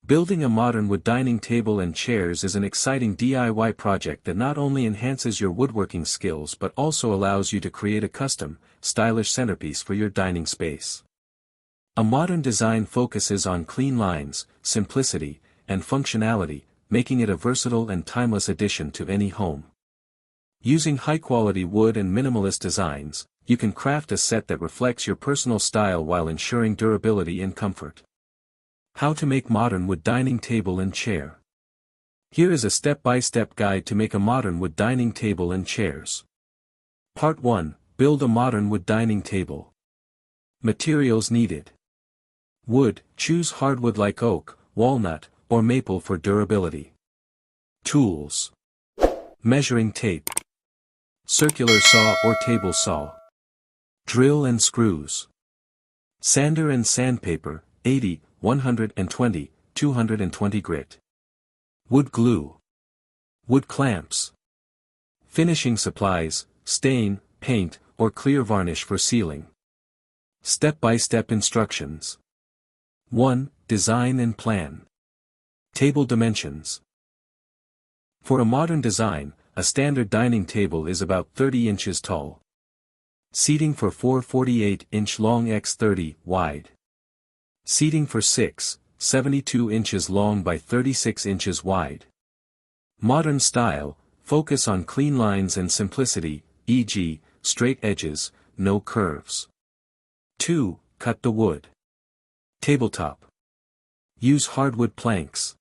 Building a modern wood dining table and chairs is an exciting DIY project that not only enhances your woodworking skills but also allows you to create a custom, stylish centerpiece for your dining space. A modern design focuses on clean lines, simplicity, and functionality, making it a versatile and timeless addition to any home. Using high-quality wood and minimalist designs, you can craft a set that reflects your personal style while ensuring durability and comfort. How to make modern wood dining table and chair. Here is a step-by-step guide to make a modern wood dining table and chairs. Part 1. Build a modern wood dining table. Materials needed. Wood, choose hardwood like oak, walnut, or maple for durability. Tools. Measuring tape. Circular saw or table saw. Drill and screws. Sander and sandpaper, 80, 120, 220 grit. Wood glue. Wood clamps. Finishing supplies, stain, paint, or clear varnish for sealing. Step-by-step instructions. 1. Design and plan. Table dimensions. For a modern design, a standard dining table is about 30 inches tall. Seating for 4 48-inch long x 30 wide. Seating for 6, 72 inches long by 36 inches wide. Modern style, focus on clean lines and simplicity, e.g., straight edges, no curves. 2. Cut the wood. Tabletop. Use hardwood planks.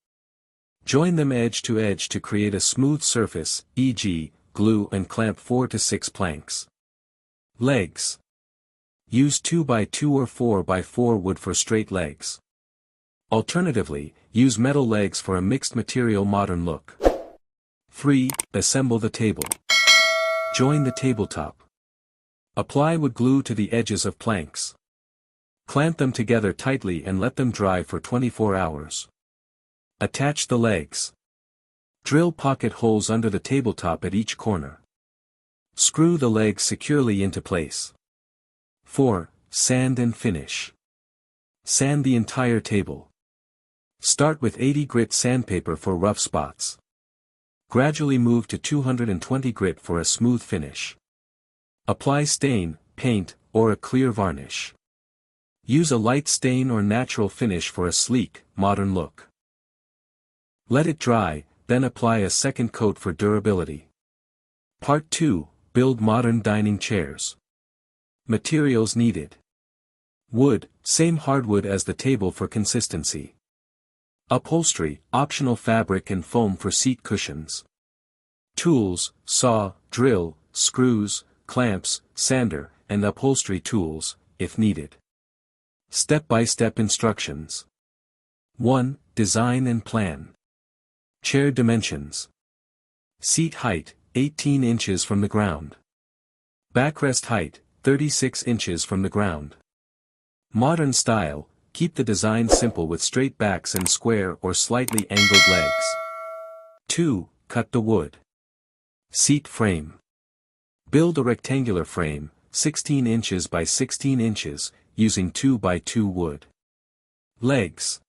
Join them edge to edge to create a smooth surface, e.g., glue and clamp 4 to 6 planks. Legs. Use 2x2 or 4x4 wood for straight legs. Alternatively, use metal legs for a mixed material modern look. 3. Assemble the table. Join the tabletop. Apply wood glue to the edges of planks. Clamp them together tightly and let them dry for 24 hours. Attach the legs. Drill pocket holes under the tabletop at each corner. Screw the legs securely into place. 4. Sand and finish. Sand the entire table. Start with 80 grit sandpaper for rough spots. Gradually move to 220 grit for a smooth finish. Apply stain, paint, or a clear varnish. Use a light stain or natural finish for a sleek, modern look. Let it dry, then apply a second coat for durability. Part 2. Build modern dining chairs. Materials needed. Wood, same hardwood as the table for consistency. Upholstery, optional fabric and foam for seat cushions. Tools, saw, drill, screws, clamps, sander, and upholstery tools, if needed. Step-by-step instructions. 1. Design and plan. Chair dimensions. Seat height, 18 inches from the ground. Backrest height, 36 inches from the ground. Modern style, keep the design simple with straight backs and square or slightly angled legs. 2. Cut the wood. Seat frame. Build a rectangular frame, 16 inches by 16 inches, using 2x2 wood. Legs.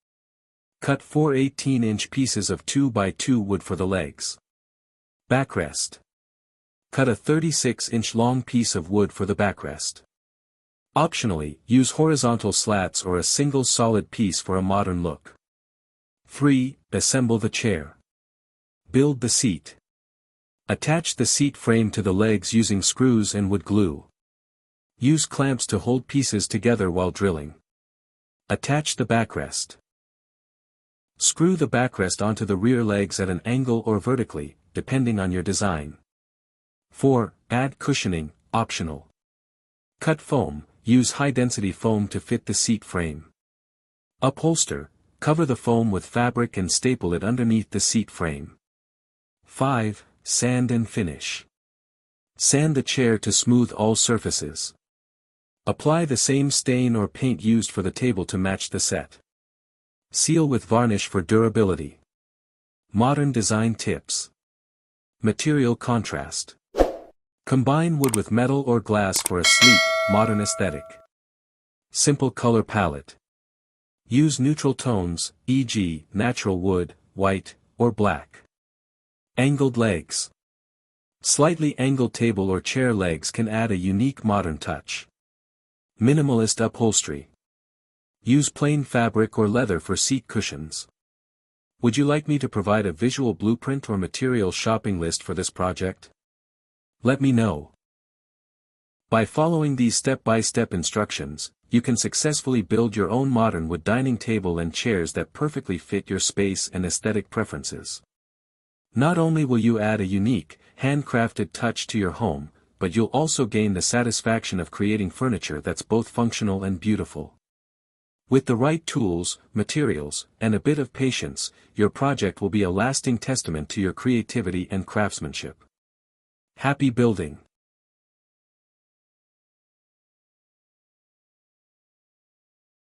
Cut 4 18-inch pieces of 2x2 wood for the legs. Backrest. Cut a 36-inch long piece of wood for the backrest. Optionally, use horizontal slats or a single solid piece for a modern look. 3. Assemble the chair. Build the seat. Attach the seat frame to the legs using screws and wood glue. Use clamps to hold pieces together while drilling. Attach the backrest. Screw the backrest onto the rear legs at an angle or vertically, depending on your design. 4. Add cushioning, optional. Cut foam, use high-density foam to fit the seat frame. Upholster, cover the foam with fabric and staple it underneath the seat frame. 5. Sand and finish. Sand the chair to smooth all surfaces. Apply the same stain or paint used for the table to match the set. Seal with varnish for durability. Modern design tips. Material contrast. Combine wood with metal or glass for a sleek, modern aesthetic. Simple color palette. Use neutral tones, e.g., natural wood, white, or black. Angled legs. Slightly angled table or chair legs can add a unique modern touch. Minimalist upholstery. Use plain fabric or leather for seat cushions. Would you like me to provide a visual blueprint or material shopping list for this project? Let me know. By following these step-by-step instructions, you can successfully build your own modern wood dining table and chairs that perfectly fit your space and aesthetic preferences. Not only will you add a unique, handcrafted touch to your home, but you'll also gain the satisfaction of creating furniture that's both functional and beautiful. With the right tools, materials, and a bit of patience, your project will be a lasting testament to your creativity and craftsmanship. Happy building!